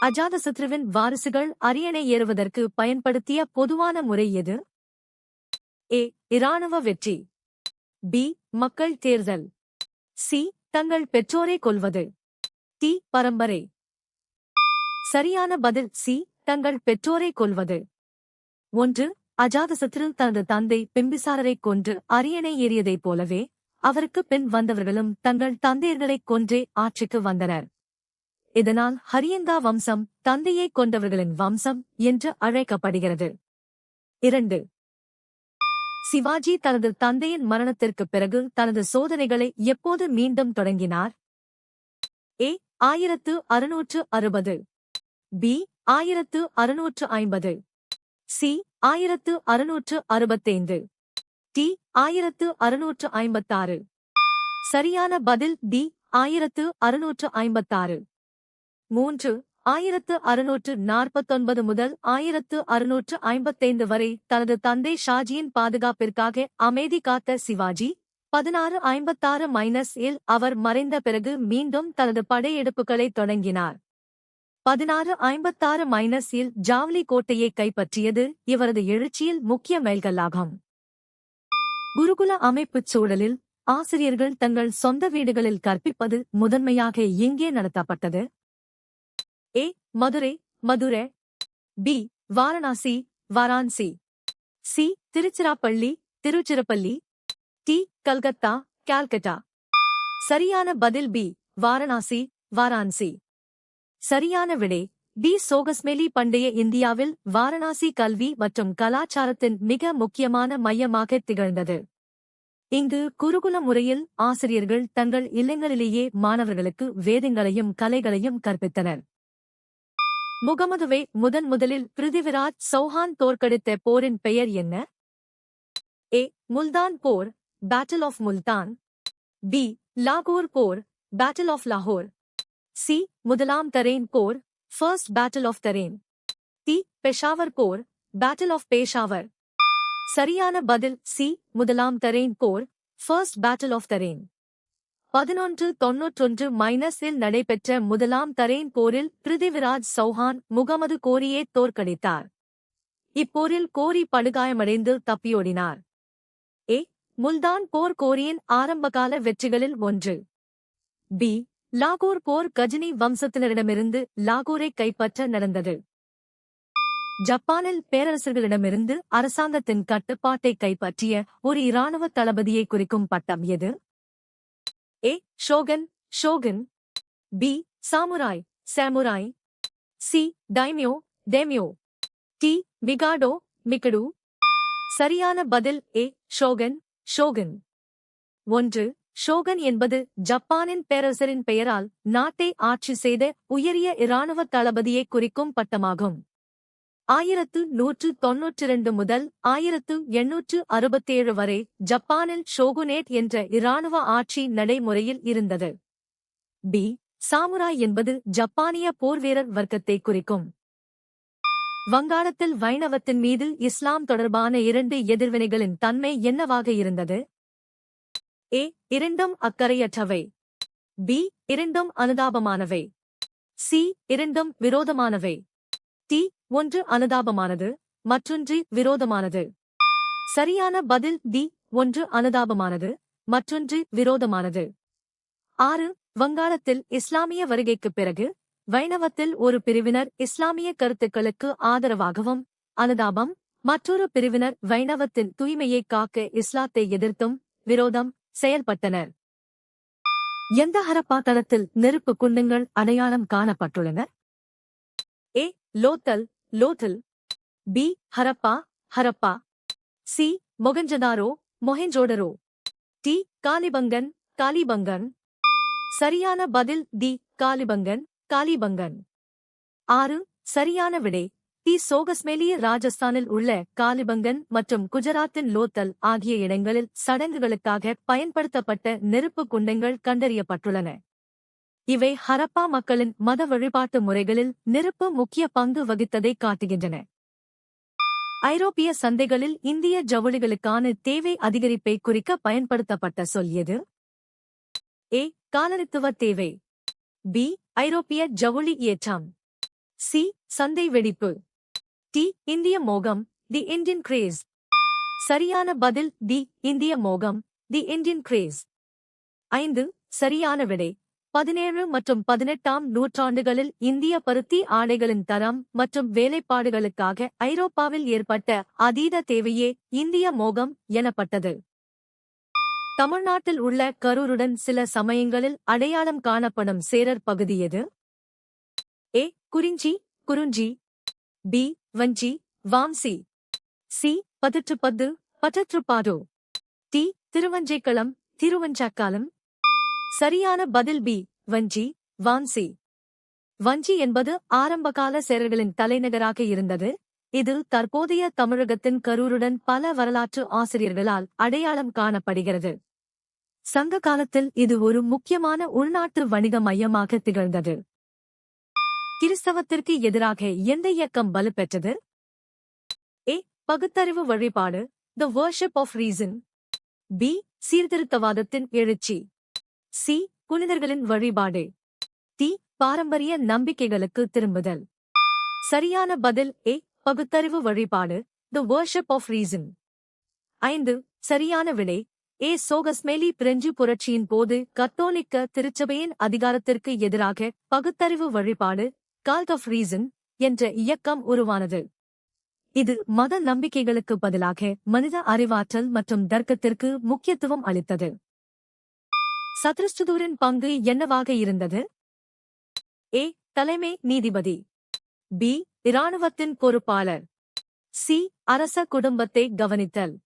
அஜாதசத்ருவின் வாரிசுகள் அரியணை ஏறுவதற்கு பயன்படுத்திய பொதுவான முறை எது? ஏ. இராணுவ வெற்றி. பி. மக்கள் தேர்தல். சி. தங்கள் பெற்றோரை கொல்வது. டி. பரம்பரை. சரியான பதில் சி. தங்கள் பெற்றோரை கொல்வது. 1. அஜாதசத்ரு தனது தந்தை பிம்பிசாரரைக் கொன்று அரியணை ஏறியதைப் போலவே அவருக்கு பின் வந்தவர்களும் தங்கள் தந்தையர்களைக் கொன்றே ஆட்சிக்கு வந்தனர். இதனால் ஹரியங்கா வம்சம் தந்தையைக் கொண்டவர்களின் வம்சம் என்று அழைக்கப்படுகிறது. 2. சிவாஜி தனது தந்தையின் மரணத்திற்குப் பிறகு தனது சோதனைகளை எப்போது மீண்டும் தொடங்கினார்? ஏ. 1660. பி. 1650. சி. 1665. டி. 1656. சரியான பதில் டி. 1656. 3. 1649 முதல் 1655 வரை தனது தந்தை ஷாஜியின் பாதுகாப்பிற்காக அமைதி காத்த சிவாஜி 1656-இல் அவர் மறைந்த பிறகு மீண்டும் தனது படையெடுப்புகளை தொடங்கினார். 1656-இல் ஜாவ்லி கோட்டையை கைப்பற்றியது இவரது எழுச்சியில் முக்கிய மைல்கல்லாகும். குருகுல அமைப்புச் சூழலில் ஆசிரியர்கள் தங்கள் சொந்த வீடுகளில் கற்பிப்பது முதன்மையாக எங்கே நடத்தப்பட்டது? A. Madurai Madurai. B. Varanasi Varanasi. C. Tiruchirappalli Tiruchirappalli. D. Calcutta Calcutta. சரியான பதில் பி. வாரணாசி வாரான்சி. சரியான விடை பி. சோகஸ்மெலி. பண்டைய இந்தியாவில் வாரணாசி கல்வி மற்றும் கலாச்சாரத்தின் மிக முக்கியமான மையமாக திகழ்ந்தது. இங்கு குருகுல முறையில் ஆசிரியர்கள் தங்கள் இல்லங்களிலேயே மாணவர்களுக்கு வேதங்களையும் கலைகளையும் கற்பித்தனர். முகமதுவை முதலில் பிருதிவிராஜ் சௌஹான் தோற்கடித்த போரின் பெயர் என்ன? ஏ. முல்தான் போர் பேட்டில் ஆஃப் முல்தான். பி. லாகூர் போர் பேட்டில் ஆஃப் லாகூர். சி. முதலாம் தரேன் போர் first battle of Tarain. D. Peshawar போர் பேட்டில் ஆஃப் பேஷாவர். சரியான பதில் சி. முதலாம் தரேன் போர் ஃபர்ஸ்ட் பேட்டில் ஆஃப் தரேன். 1191-இல் நடைபெற்ற முதலாம் தரேன் போரில் பிருதிவிராஜ் சௌஹான் முகமது கோரியை தோற்கடித்தார். இப்போரில் கோரி படுகாயமடைந்து தப்பியோடினார். ஏ. முல்தான் போர் கோரியின் ஆரம்பகால வெற்றிகளில் ஒன்று. பி. லாகூர் போர் கஜினி வம்சத்தினரிடமிருந்து லாகூரை கைப்பற்ற நடந்தது. ஜப்பானில் பேரரசர்களிடமிருந்து அரசாங்கத்தின் கட்டுப்பாட்டை கைப்பற்றிய ஒரு இராணுவ தளபதியை குறிக்கும் பட்டம் எது? A. Shogun shogun. B. Samurai samurai. C. Daimyo daimyo. D. Mikado mikado. சரியான பதில் ஏ. ஷோகன் ஷோகன். 1. ஷோகன் என்பது ஜப்பானின் பேரரசரின் பெயரால் நாட்டை ஆட்சி செய்த உயரிய இராணுவ தளபதியை குறிக்கும் பட்டமாகும். 1192 முதல் 1867 வரை ஜப்பானில் ஷோகுனேட் என்ற இராணுவ ஆட்சி நடைமுறையில் இருந்தது. பி. சாமுராய் என்பது ஜப்பானிய போர்வீரர் வர்க்கத்தை குறிக்கும். வங்காளத்தில் வைணவத்தின் மீது இஸ்லாம் தொடர்பான 2 எதிர்வினைகளின் தன்மை என்னவாக இருந்தது? ஏ. இரண்டும் அக்கறையற்றவை. பி. இரண்டும் அனுதாபமானவை. சி. இரண்டும் விரோதமானவை. டி. ஒன்று அனுதாபமானது மற்றொன்று விரோதமானது. சரியான பதில் டி. ஒன்று அனுதாபமானது மற்றொன்று விரோதமானது. 6. வங்காளத்தில் இஸ்லாமிய வருகைக்குப் பிறகு வைணவத்தில் ஒரு பிரிவினர் இஸ்லாமிய கருத்துக்களுக்கு ஆதரவாகவும் அனுதாபம் மற்றொரு பிரிவினர் வைணவத்தின் தூய்மையைக் காக்க இஸ்லாத்தை எதிர்த்தும் விரோதம் செயல்பட்டனர். எந்த ஹரப்பா தளத்தில் நெருப்பு குண்டங்கள் அடையாளம் காணப்பட்டுள்ளன? A. Lothal Lothal. B. Harappa Harappa. C. Mohenjodaro Mohenjodaro. D. Kalibangan Kalibangan. சரியான பதில் டி. காலிபங்கன் காலிபங்கன். 6. சரியான விடை டி. சோகஸ்மெலிய. ராஜஸ்தானில் உள்ள காலிபங்கன் மற்றும் குஜராத்தின் லோத்தல் ஆகிய இடங்களில் சடங்குகளுக்காக பயன்படுத்தப்பட்ட நெருப்பு குண்டங்கள் கண்டறியப்பட்டுள்ளன. இவை ஹரப்பா மக்களின் மத வழிபாட்டு முறைகளில் நெருப்பு முக்கிய பங்கு வகித்ததை காட்டுகின்றன. ஐரோப்பிய சந்தைகளில் இந்திய ஜவுளிகளுக்கான தேவை அதிகரிப்பை குறிக்க பயன்படுத்தப்பட்ட சொல் எது? ஏ. காலனித்துவ தேவை. பி. ஐரோப்பிய ஜவுளி ஏற்றம். சி. சந்தை வெடிப்பு. டி. இந்திய மோகம், தி இந்தியன் கிரேஸ். சரியான பதில் டி. இந்திய மோகம், தி இந்தியன் கிரேஸ். 5. சரியான விடை. 17 மற்றும் 18ஆம் நூற்றாண்டுகளில் இந்திய பருத்தி ஆடைகளின் தரம் மற்றும் வேலைப்பாடுகளுக்காக ஐரோப்பாவில் ஏற்பட்ட அதீத தேவையே இந்திய மோகம் எனப்பட்டது. தமிழ்நாட்டில் உள்ள கரூருடன் சில சமயங்களில் அடையாளம் காணப்படும் சேரர் பகுதி எது? ஏ. குறிஞ்சி, குறிஞ்சி. பி. வஞ்சி, வாம்சி. சி. பதிற்றுப்பத்து, பட்டற்றுப்பாடு. டி. திருவஞ்சைக்களம், திருவஞ்சாக்காலம். சரியான பதில் பி. வஞ்சி, வான்சி. வஞ்சி என்பது ஆரம்பகால சேரர்களின் தலைநகராக இருந்தது. இது தற்போதைய தமிழகத்தின் கரூருடன் பல வரலாற்று ஆசிரியர்களால் அடையாளம் காணப்படுகிறது. சங்க காலத்தில் இது ஒரு முக்கியமான உள்நாட்டு வணிக மையமாக திகழ்ந்தது. கிறிஸ்தவத்திற்கு எதிராக எந்த இயக்கம் வலுப்பெற்றது? ஏ. பகுத்தறிவு வழிபாடு, தி வர்ஷிப் ஆஃப் ரீசன். பி. சீர்திருத்தவாதத்தின் எழுச்சி. சி. புனிதர்களின் வழிபாடு. டி. பாரம்பரிய நம்பிக்கைகளுக்கு திரும்புதல். சரியான பதில் ஏ. பகுத்தறிவு வழிபாடு, தி வர்ஷிப் ஆஃப் ரீசன். 5. சரியான விடை. ஏ. சோகஸ்மேலி பிரெஞ்சு புரட்சியின் போது கத்தோலிக்க திருச்சபையின் அதிகாரத்திற்கு எதிராக பகுத்தறிவு வழிபாடு, கால்ட் ஆஃப் ரீசன் என்ற இயக்கம் உருவானது. இது மத நம்பிக்கைகளுக்கு பதிலாக மனித அறிவாற்றல் மற்றும் தர்க்கத்திற்கு முக்கியத்துவம் அளித்தது. சத்ருஷ்டுதூரின் பங்கு என்னவாக இருந்தது? ஏ. தலைமை நீதிபதி. பி. இராணுவத்தின் பொறுப்பாளர். சி. அரச குடும்பத்தை கவனித்தல்.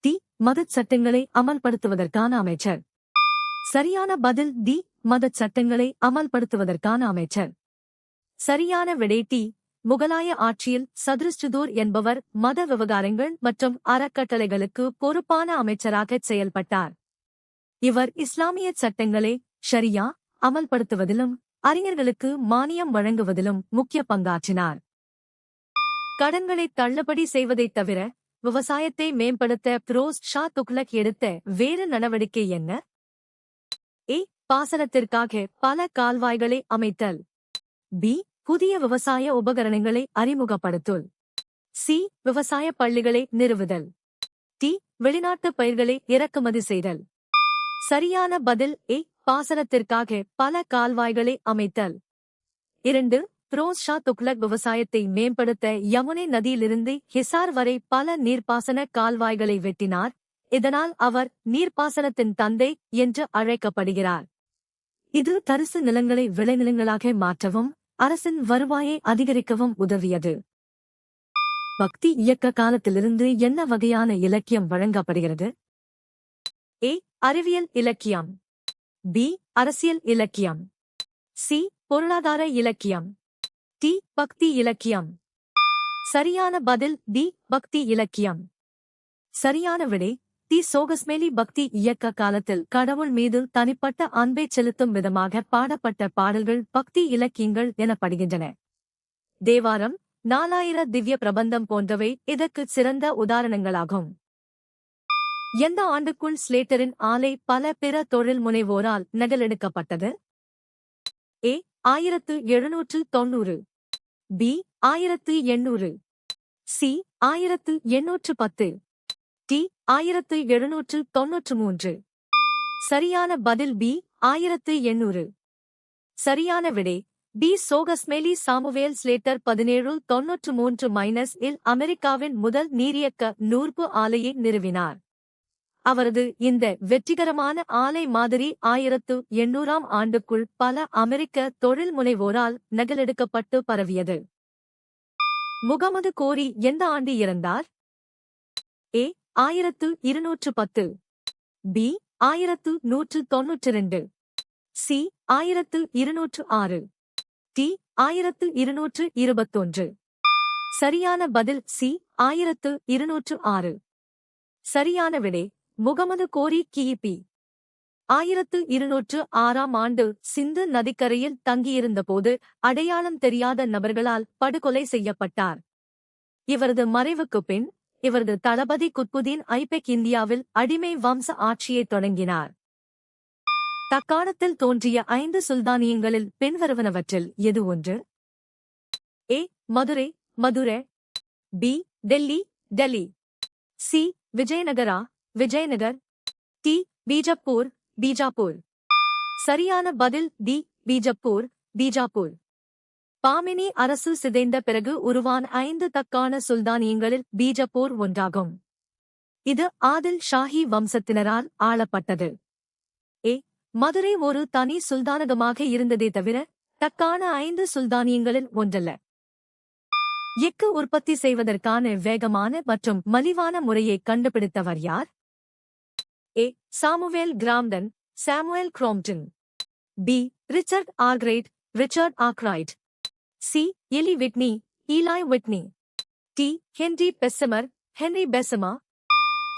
டி. மதச் சட்டங்களை அமல்படுத்துவதற்கான அமைச்சர். சரியான பதில் டி. மதச் சட்டங்களை அமல்படுத்துவதற்கான அமைச்சர். சரியான விடை டி. முகலாய ஆட்சியில் சத்ருஷ்டுதூர் என்பவர் மத விவகாரங்கள் மற்றும் அறக்கட்டளைகளுக்கு பொறுப்பான அமைச்சராகச் செயல்பட்டார். இவர் இஸ்லாமிய சட்டங்களை ஷரியா அமல்படுத்துவதிலும் அறிஞர்களுக்கு மானியம் வழங்குவதிலும் முக்கிய பங்காற்றினார். கடன்களை தள்ளுபடி செய்வதைத் தவிர விவசாயத்தை மேம்படுத்த ஃபிரோஸ் ஷா துக்ளக் எடுத்த வேறு நடவடிக்கை என்ன? ஏ. பாசனத்திற்காக பல கால்வாய்களை அமைத்தல். பி. புதிய விவசாய உபகரணங்களை அறிமுகப்படுத்தல். சி. விவசாய பள்ளிகளை நிறுவுதல். டி. வெளிநாட்டு பயிர்களை இறக்குமதி செய்தல். சரியான பதில் ஏ. பாசனத்திற்காக பல கால்வாய்களை அமைத்தல். 2. ஃபிரோஸ் ஷா துக்ளக் விவசாயத்தை மேம்படுத்த யமுனை நதியிலிருந்து ஹிசார் வரை பல நீர்ப்பாசன கால்வாய்களை வெட்டினார். இதனால் அவர் நீர்ப்பாசனத்தின் தந்தை என்று அழைக்கப்படுகிறார். இது தரிசு நிலங்களை விளைநிலங்களாக மாற்றவும் அரசின் வருவாயை அதிகரிக்கவும் உதவியது. பக்தி இயக்க காலத்திலிருந்து என்ன வகையான இலக்கியம் வழங்கப்படுகிறது? ஏ. அறிவியல் இலக்கியம். பி. அரசியல் இலக்கியம். சி. பொருளாதார இலக்கியம். டி. பக்தி இலக்கியம். சரியான பதில் டி. பக்தி இலக்கியம். சரியான விடை டி. சோகஸ்மேலி பக்தி இயக்க காலத்தில் கடவுள் மீது தனிப்பட்ட அன்பை செலுத்தும் விதமாக பாடப்பட்ட பாடல்கள் பக்தி இலக்கியங்கள் எனப்படுகின்றன. தேவாரம், 4000 திவ்ய பிரபந்தம் போன்றவை இதற்கு சிறந்த உதாரணங்களாகும். எந்த ஆண்டுக்குள் ஸ்லேட்டரின் ஆலை பல பிற தொழில் முனைவோரால் நகலெடுக்கப்பட்டது? ஏ. 1790. பி. 1800. சி. 1810. டி. 1793. சரியான பதில் பி. 1800. சரியான விடை பி. சோகஸ்மேலி சாமுவேல் ஸ்லேட்டர் 1793 இல் அமெரிக்காவின் முதல் நீரியக்க நூற்பு ஆலையை நிறுவினார். அவரது இந்த வெற்றிகரமான ஆலை மாதிரி 1800ஆம் ஆண்டுக்குள் பல அமெரிக்க தொழில் முனைவோரால் நகலெடுக்கப்பட்டு பரவியது. முகமது கோரி எந்த ஆண்டு இறந்தார்? ஏ. 1210. பி. 1192. சி. 1206. டி. 1221. சரியான பதில் சி. 1206. சரியான விடை முகமது கோரி கிபி 1206ஆம் ஆண்டு சிந்து நதிக்கரையில் தங்கியிருந்தபோது அடையாளம் தெரியாத நபர்களால் படுகொலை செய்யப்பட்டார். இவரது மறைவுக்குப் பின் இவரது தளபதி குத்புதீன் ஐபெக் இந்தியாவில் அடிமை வம்ச ஆட்சியைத் தொடங்கினார். தக்காணத்தில் தோன்றிய 5 சுல்தானியங்களில் பின்வருவனவற்றில் எது ஒன்று? A. Madurai Madurai. B. Delhi Delhi. C. Vijayanagara Vijayanagar. D. Bijapur Bijapur. சரியான பதில் டி. பீஜப்பூர் பீஜாப்பூர். பாமினி அரசு சிதைந்த பிறகு உருவான 5 தக்கான சுல்தானியங்களில் பீஜப்பூர் ஒன்றாகும். இது ஆதில் ஷாஹி வம்சத்தினரால் ஆளப்பட்டது. ஏ. மதுரை ஒரு தனி சுல்தானகமாக இருந்ததே தவிர தக்கான 5 சுல்தானியங்களில் ஒன்றல்ல. எஃகு உற்பத்தி செய்வதற்கான வேகமான மற்றும் மலிவான முறையை கண்டுபிடித்தவர் யார்? A. Samuel Crompton Samuel Crompton. B. Richard Arkwright Richard Arkwright. C. Eli Whitney Eli Whitney. D. Henry Bessemer Henry Bessemer.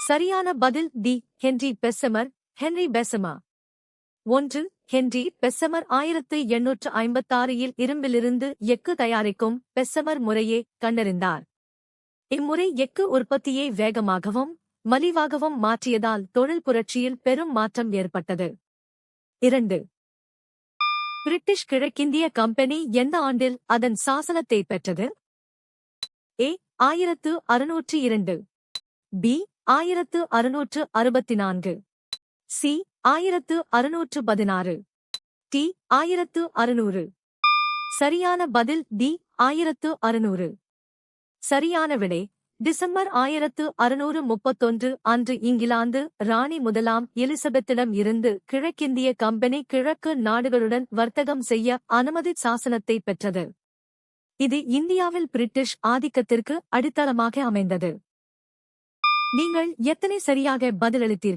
சரியான பதில் D. Henry Bessemer Henry Bessemer. 1. Henry Bessemer 1856இல் இரும்பிலிருந்து எஃகு தயாரிக்கும் பெஸ்ஸமர் முறையை கண்டறிந்தார். இம்முறை எஃகு உற்பத்தியை வேகமாகவும் மலிவாகவும் மாற்றியதால் தொழில் புரட்சியில் பெரும் மாற்றம் ஏற்பட்டது. 2. பிரிட்டிஷ் கிழக்கிந்திய கம்பெனி எந்த ஆண்டில் அதன் சாசனத்தை பெற்றது? ஏ. 1602. பி. 1664. சி. 1616. டி. 1600. சரியான பதில் டி. 1600. சரியான விடை டிசம்பர் 1631 அன்று இங்கிலாந்து ராணி முதலாம் எலிசபெத்திடம் இருந்து கிழக்கிந்திய கம்பெனி கிழக்கு நாடுகளுடன் வர்த்தகம் செய்ய அனுமதி சாசனத்தை பெற்றது. இது இந்தியாவில் பிரிட்டிஷ் ஆதிக்கத்திற்கு அடித்தளமாக அமைந்தது. நீங்கள் எத்தனை சரியாக பதிலளித்தீர்கள்?